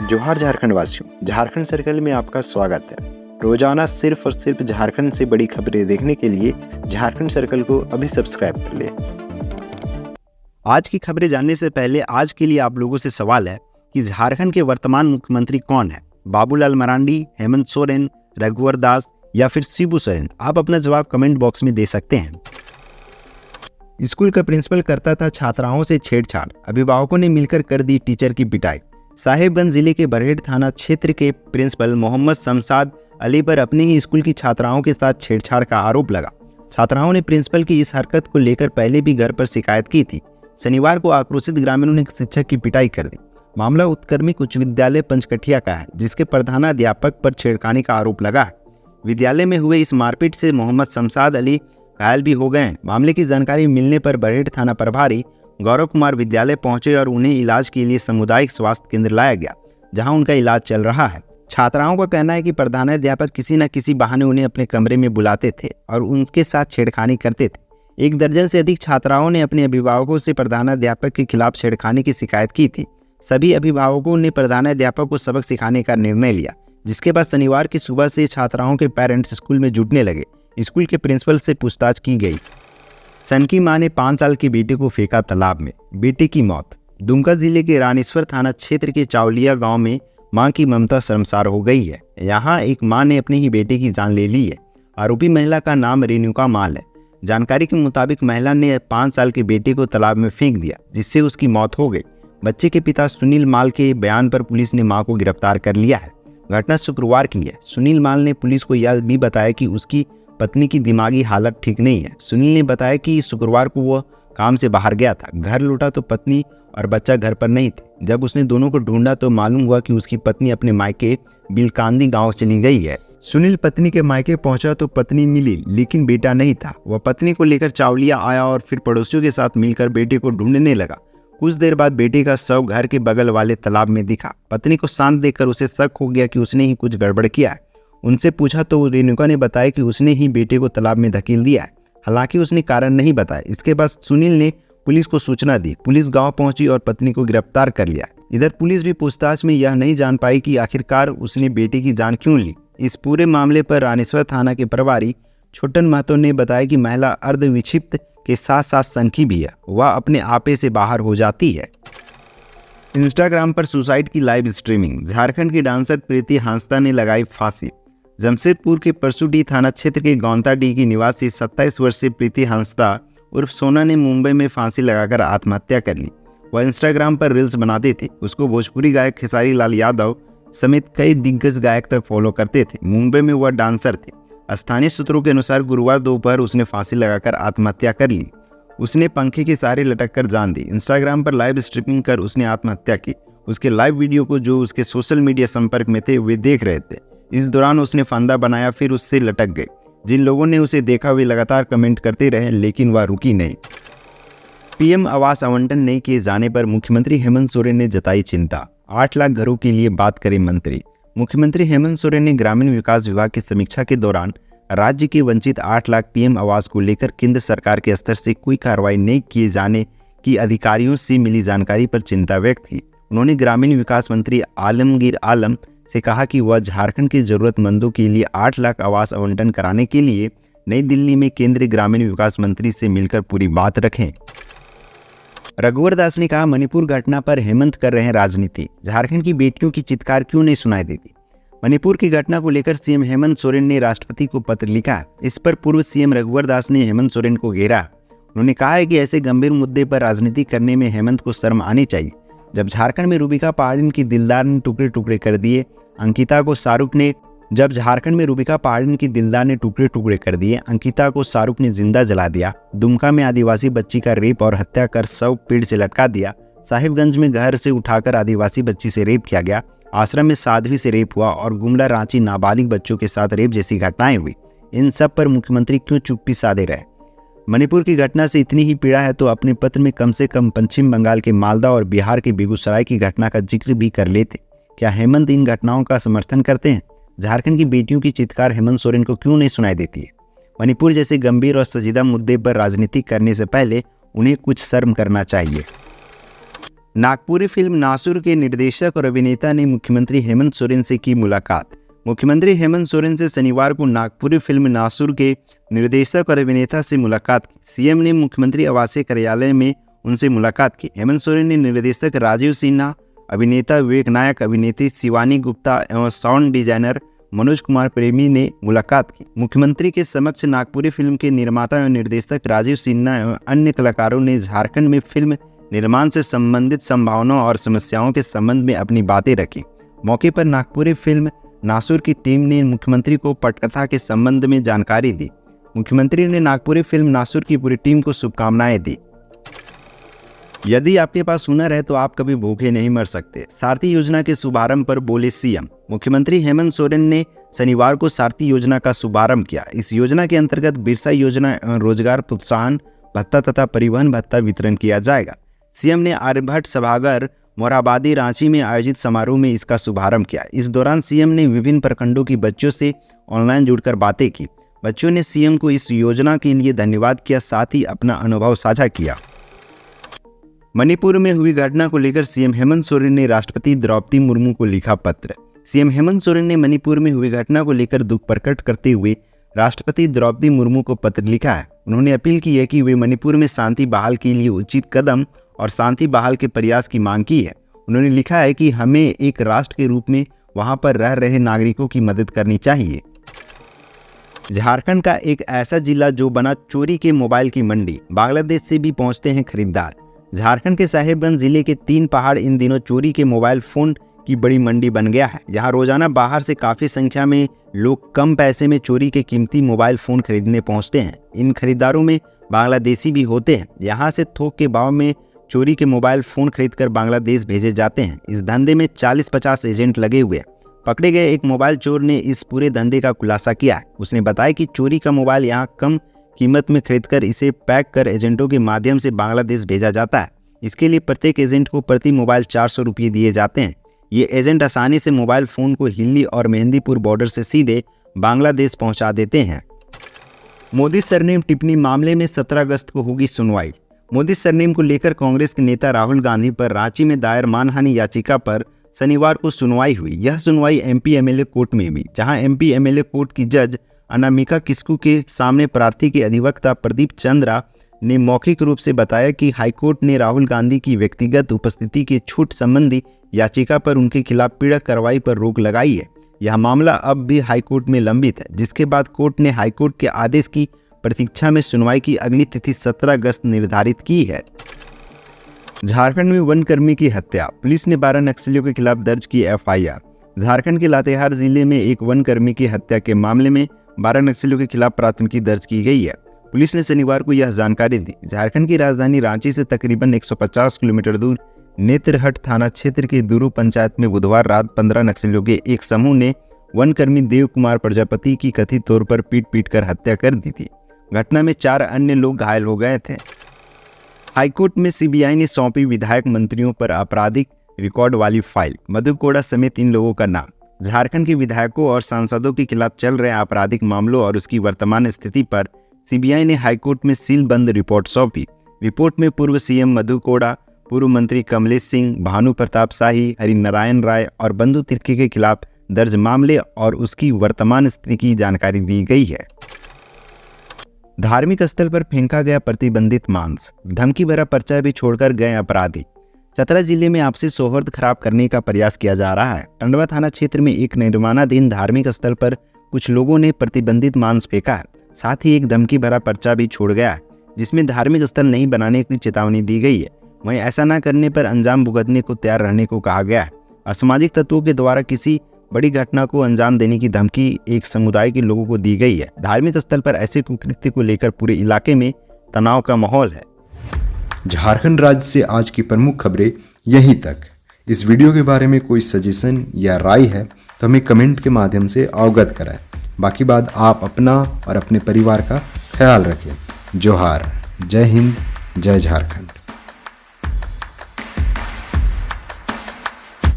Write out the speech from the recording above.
जोहार झारखंड वासियों, झारखंड सर्कल में आपका स्वागत है। रोजाना सिर्फ और सिर्फ झारखंड से बड़ी खबरें देखने के लिए झारखंड सर्कल को अभी सब्सक्राइब कर लें। आज की खबरें जानने से पहले आज के लिए आप लोगों से सवाल है कि झारखंड के वर्तमान मुख्यमंत्री कौन है? बाबूलाल मरांडी, हेमंत सोरेन, रघुवर दास या फिर शिबू सोरेन? आप अपना जवाब कमेंट बॉक्स में दे सकते हैं। स्कूल का प्रिंसिपल करता था छात्राओं से छेड़छाड़, अभिभावकों ने मिलकर कर दी टीचर की पिटाई। साहिबगंज जिले के बरहेट थाना क्षेत्र के प्रिंसिपल मोहम्मद शमशाद अली पर अपने ही स्कूल की छात्राओं के साथ छेड़छाड़ का आरोप लगा। छात्राओं ने प्रिंसिपल की इस हरकत को लेकर पहले भी घर पर शिकायत की थी। शनिवार को आक्रोशित ग्रामीणों ने शिक्षक की पिटाई कर दी। मामला उत्क्रमिक उच्च विद्यालय पंचकठिया का है, जिसके प्रधानाध्यापक पर छेड़खानी का आरोप लगा है। विद्यालय में हुए इस मारपीट से मोहम्मद शमशाद अली घायल भी हो गए हैं। मामले की जानकारी मिलने पर बरहेट थाना प्रभारी गौरव कुमार विद्यालय पहुंचे और उन्हें इलाज के लिए सामुदायिक स्वास्थ्य केंद्र लाया गया, जहां उनका इलाज चल रहा है। छात्राओं का कहना है कि प्रधानाध्यापक किसी न किसी बहाने उन्हें अपने कमरे में बुलाते थे और उनके साथ छेड़खानी करते थे। 1 दर्जन से अधिक छात्राओं ने अपने अभिभावकों से प्रधानाध्यापक के खिलाफ छेड़खानी की शिकायत की थी। सभी अभिभावकों ने प्रधानाध्यापक को सबक सिखाने का निर्णय लिया, जिसके बाद शनिवार की सुबह से छात्राओं के पेरेंट्स स्कूल में जुटने लगे। स्कूल के प्रिंसिपल से पूछताछ की गई। सन की मां ने 5 साल के बेटे को फेंका तालाब में, बेटे की मौत। दुमका जिले के रानीश्वर थाना क्षेत्र के चावलिया गांव में मां की ममता शर्मसार हो गई है। यहां एक मां ने अपने ही बेटे की जान ले ली है। आरोपी महिला का नाम रेणुका माल है। जानकारी के मुताबिक महिला ने 5 साल के बेटे को तालाब में फेंक दिया, जिससे उसकी मौत हो गई। बच्चे के पिता सुनील माल के बयान पर पुलिस ने मां को गिरफ्तार कर लिया है। घटना शुक्रवार की है। सुनील माल ने पुलिस को यह भी बताया कि उसकी पत्नी की दिमागी हालत ठीक नहीं है। सुनील ने बताया कि शुक्रवार को वह काम से बाहर गया था। घर लौटा तो पत्नी और बच्चा घर पर नहीं थे। जब उसने दोनों को ढूंढा तो मालूम हुआ कि उसकी पत्नी अपने मायके बिलकांदी गांव चली गई है। सुनील पत्नी के मायके पहुंचा तो पत्नी मिली, लेकिन बेटा नहीं था। वह पत्नी को लेकर चावलिया आया और फिर पड़ोसियों के साथ मिलकर बेटे को ढूंढने लगा। कुछ देर बाद बेटे का शव घर के बगल वाले तालाब में दिखा। पत्नी को शांत देखकर उसे शक हो गया कि उसने ही कुछ गड़बड़ किया है। उनसे पूछा तो रेणुका ने बताया कि उसने ही बेटे को तालाब में धकेल दिया है। हालांकि उसने कारण नहीं बताया। इसके बाद सुनील ने पुलिस को सूचना दी। पुलिस गांव पहुंची और पत्नी को गिरफ्तार कर लिया। इधर पुलिस भी पूछताछ में यह नहीं जान पाई कि आखिरकार उसने बेटे की जान क्यों ली। इस पूरे मामले पर रानीश्वर थाना के प्रभारी छोटन महतो ने बताया कि महिला अर्धविक्षिप्त के साथ साथ सनकी भी है। वह अपने आपे से बाहर हो जाती है। इंस्टाग्राम पर सुसाइड की लाइव स्ट्रीमिंग। झारखंड की डांसर प्रीति हांसदा ने लगाई फांसी। जमशेदपुर के परसुडी थाना क्षेत्र के गौंताडी की निवासी 27 वर्षीय प्रीति हांसदा उर्फ सोना ने मुंबई में फांसी लगाकर आत्महत्या कर ली। वह इंस्टाग्राम पर रील्स बनाते थे। उसको भोजपुरी गायक खेसारी लाल यादव समेत कई दिग्गज गायक तक फॉलो करते थे। मुंबई में वह डांसर थे। स्थानीय सूत्रों के अनुसार गुरुवार दोपहर उसने फांसी लगाकर आत्महत्या कर ली। उसने पंखे के सहारे लटक कर जान दी। इंस्टाग्राम पर लाइव स्ट्रीमिंग कर उसने आत्महत्या की। उसके लाइव वीडियो को जो उसके सोशल मीडिया संपर्क में थे वे देख रहे थे। इस दौरान उसने फंदा बनाया, फिर उससे लटक गई। जिन लोगों ने उसे देखा वे लगातार कमेंट करते रहे, लेकिन वह रुकी नहीं। पीएम आवास आवंटन नहीं किए जाने पर मुख्यमंत्री हेमंत सोरेन ने जताई चिंता। 8 लाख घरों के लिए बात करें मंत्री। मुख्यमंत्री हेमंत सोरेन ने ग्रामीण विकास विभाग की समीक्षा के दौरान राज्य के वंचित 8 लाख पीएम आवास को लेकर केंद्र सरकार के स्तर से कोई कार्रवाई नहीं किए जाने की अधिकारियों से मिली जानकारी पर चिंता व्यक्त की। उन्होंने ग्रामीण विकास मंत्री आलमगीर आलम से कहा कि वह झारखंड के जरूरतमंदों के लिए 8 लाख आवास आवंटन कराने के लिए नई दिल्ली में केंद्रीय ग्रामीण विकास मंत्री से मिलकर पूरी बात रखें। रघुवर दास ने कहा, मणिपुर घटना पर हेमंत कर रहे हैं राजनीति। झारखंड की बेटियों की चित्कार क्यों नहीं सुनाई देती? मणिपुर की घटना को लेकर सीएम हेमंत सोरेन ने राष्ट्रपति को पत्र लिखा। इस पर पूर्व सीएम रघुवर दास ने हेमंत सोरेन को घेरा। उन्होंने कहा है कि ऐसे गंभीर मुद्दे पर राजनीति करने में हेमंत को शर्म आनी चाहिए। जब झारखंड में रूबिका पहाड़िन की दिलदार ने टुकड़े टुकड़े कर दिए, अंकिता को शाहरुख ने अंकिता को शाहरुख ने जिंदा जला दिया। दुमका में आदिवासी बच्ची का रेप और हत्या कर शव पेड़ से लटका दिया। साहिबगंज में घर से उठाकर आदिवासी बच्ची से रेप किया गया। आश्रम में साध्वी से रेप हुआ और गुमला रांची नाबालिग बच्चों के साथ रेप जैसी घटनाएं हुई। इन सब पर मुख्यमंत्री क्यों चुप्पी साधे रहे? मणिपुर की घटना से इतनी ही पीड़ा है तो अपने पत्र में कम से कम पश्चिम बंगाल के मालदा और बिहार के बेगूसराय की घटना का जिक्र भी कर लेते। क्या हेमंत इन घटनाओं का समर्थन करते हैं? झारखंड की बेटियों की चित्कार हेमंत सोरेन को क्यों नहीं सुनाई देती है? मणिपुर जैसे गंभीर और संजीदा मुद्दे पर राजनीति करने से पहले उन्हें कुछ शर्म करना चाहिए। नागपुरी फिल्म नासुर के निर्देशक और अभिनेता ने मुख्यमंत्री हेमंत सोरेन से की मुलाकात। मुख्यमंत्री हेमंत सोरेन से शनिवार को नागपुरी फिल्म नासुर के निर्देशक और अभिनेता से मुलाकात की। सीएम ने मुख्यमंत्री आवासीय कार्यालय में उनसे मुलाकात की। हेमंत सोरेन ने निर्देशक राजीव सिन्हा, अभिनेता विवेक नायक, अभिनेत्री शिवानी गुप्ता एवं साउंड डिजाइनर मनोज कुमार प्रेमी ने मुलाकात की। मुख्यमंत्री के समक्ष नागपुरी फिल्म के निर्माता एवं निर्देशक राजीव सिन्हा एवं अन्य कलाकारों ने झारखंड में फिल्म निर्माण से संबंधित संभावनाओं और समस्याओं के संबंध में अपनी बातें रखी। मौके पर नागपुरी फिल्म नासुर की टीम ने मुख्यमंत्री को पटकथा के संबंध में जानकारी दी। मुख्यमंत्री ने नागपुरी फिल्म नासुर की पूरी टीम को शुभकामनाएं दी। यदि आपके पास हुनर है तो आप कभी भूखे नहीं मर सकते। सारथी योजना के शुभारंभ पर बोले सीएम। मुख्यमंत्री हेमंत सोरेन ने शनिवार को सारथी योजना का शुभारंभ किया। इस योजना के अंतर्गत बिरसा योजना एवं रोजगार प्रोत्साहन भत्ता तथा परिवहन भत्ता वितरण किया जाएगा। सीएम ने आर्यभट्ट सभागार मोराबादी रांची में आयोजित समारोह में इसका शुभारंभ किया। इस दौरान सीएम ने विभिन्न प्रखंडों की बच्चों से ऑनलाइन जुड़कर बातें की। बच्चों ने सीएम को इस योजना के लिए धन्यवाद किया, साथ ही अपना अनुभव साझा किया। मणिपुर में हुई घटना को लेकर सीएम हेमंत सोरेन ने राष्ट्रपति द्रौपदी मुर्मू को लिखा पत्र। सीएम हेमंत सोरेन ने मणिपुर में हुई घटना को लेकर दुख प्रकट करते हुए राष्ट्रपति द्रौपदी मुर्मू को पत्र लिखा है। उन्होंने अपील की है कि वे मणिपुर में शांति बहाल के लिए उचित कदम और शांति बहाल के प्रयास की मांग की है। उन्होंने लिखा है कि हमें एक राष्ट्र के रूप में वहां पर रह रहे नागरिकों की मदद करनी चाहिए। झारखंड का एक ऐसा जिला जो बना चोरी के मोबाइल की मंडी, बांग्लादेश से भी पहुंचते हैं खरीदार। झारखंड के साहेबगंज जिले के 3 पहाड़ इन दिनों चोरी के मोबाइल फोन की बड़ी मंडी बन गया है। यहाँ रोजाना बाहर से काफी संख्या में लोग कम पैसे में चोरी के कीमती मोबाइल फोन खरीदने पहुंचते हैं। इन खरीदारों में बांग्लादेशी भी होते हैं। यहाँ से थोक के भाव में चोरी के मोबाइल फोन खरीदकर बांग्लादेश भेजे जाते हैं। इस धंधे में 40-50 एजेंट लगे हुए हैं। पकड़े गए एक मोबाइल चोर ने इस पूरे धंधे का खुलासा किया है। उसने बताया कि चोरी का मोबाइल यहाँ कम कीमत में खरीदकर इसे पैक कर एजेंटों के माध्यम से बांग्लादेश भेजा जाता है। इसके लिए प्रत्येक एजेंट को प्रति मोबाइल 400 रुपये दिए जाते हैं। ये एजेंट आसानी से मोबाइल फ़ोन को हिल्ली और मेहंदीपुर बॉर्डर से सीधे बांग्लादेश पहुंचा देते हैं। मोदी सरनेम टिप्पणी मामले में 17 अगस्त को होगी सुनवाई। मोदी सरनेम को लेकर कांग्रेस के नेता राहुल गांधी पर रांची में दायर मानहानि याचिका पर शनिवार को सुनवाई हुई। यह सुनवाई एमपी एमएलए कोर्ट में हुई, जहां एमपी एमएलए कोर्ट की जज अनामिका किस्कू के सामने प्रार्थी के अधिवक्ता प्रदीप चंद्रा ने मौखिक रूप से बताया कि हाईकोर्ट ने राहुल गांधी की व्यक्तिगत उपस्थिति के छूट संबंधी याचिका पर उनके खिलाफ पीड़क कार्रवाई पर रोक लगाई है। यह मामला अब भी हाईकोर्ट में लंबित है, जिसके बाद कोर्ट ने हाईकोर्ट के आदेश की प्रतीक्षा में सुनवाई की अगली तिथि 17 अगस्त निर्धारित की है। झारखंड में वनकर्मी की हत्या, पुलिस ने 12 नक्सलियों के खिलाफ दर्ज की एफआईआर। झारखंड के लातेहार जिले में एक वनकर्मी की हत्या के मामले में 12 नक्सलियों के खिलाफ प्राथमिकी दर्ज की गई है। पुलिस ने शनिवार को यह जानकारी दी। झारखंड की राजधानी रांची से तकरीबन 150 किलोमीटर दूर नेत्रहट थाना क्षेत्र के दुरू पंचायत में बुधवार रात 15 नक्सलियों के एक समूह ने वनकर्मी देव कुमार प्रजापति की कथित तौर पर पीट कर हत्या कर दी थी। घटना में 4 अन्य लोग घायल हो गए थे। हाईकोर्ट में सीबीआई ने सौंपी विधायक मंत्रियों पर आपराधिक रिकॉर्ड वाली फाइल, मधु कोड़ा समेत इन लोगों का नाम। झारखंड के विधायकों और सांसदों के खिलाफ चल रहे आपराधिक मामलों और उसकी वर्तमान स्थिति पर सीबीआई ने हाईकोर्ट में सीलबंद रिपोर्ट सौंपी। रिपोर्ट में पूर्व सीएम मधु कोड़ा, पूर्व मंत्री कमलेश सिंह, भानु प्रताप शाही, हरिनारायण राय और बंधु तिर्की के खिलाफ दर्ज मामले और उसकी वर्तमान स्थिति की जानकारी दी गई है। धार्मिक स्थल पर फेंका गया प्रतिबंधित मांस, धमकी भरा पर्चा भी छोड़कर गए अपराधी। चतरा जिले में आपसी सौहार्द खराब करने का प्रयास किया जा रहा है। टंडवा थाना क्षेत्र में एक निर्माणाधीन धार्मिक स्थल पर कुछ लोगों ने प्रतिबंधित मांस फेंका है। साथ ही एक धमकी भरा पर्चा भी छोड़ गया है, जिसमें धार्मिक स्थल नहीं बनाने की चेतावनी दी गई है। वहीं ऐसा न करने पर अंजाम भुगतने को तैयार रहने को कहा गया है। असामाजिक तत्वों के द्वारा किसी बड़ी घटना को अंजाम देने की धमकी एक समुदाय के लोगों को दी गई है। धार्मिक स्थल पर ऐसे कुकृत्य को लेकर पूरे इलाके में तनाव का माहौल है। झारखंड राज्य से आज की प्रमुख खबरें यहीं तक। इस वीडियो के बारे में कोई सजेशन या राय है तो हमें कमेंट के माध्यम से अवगत कराएं। बाकी बात आप अपना और अपने परिवार का ख्याल रखें। जोहार, जय हिंद, जय झारखंड।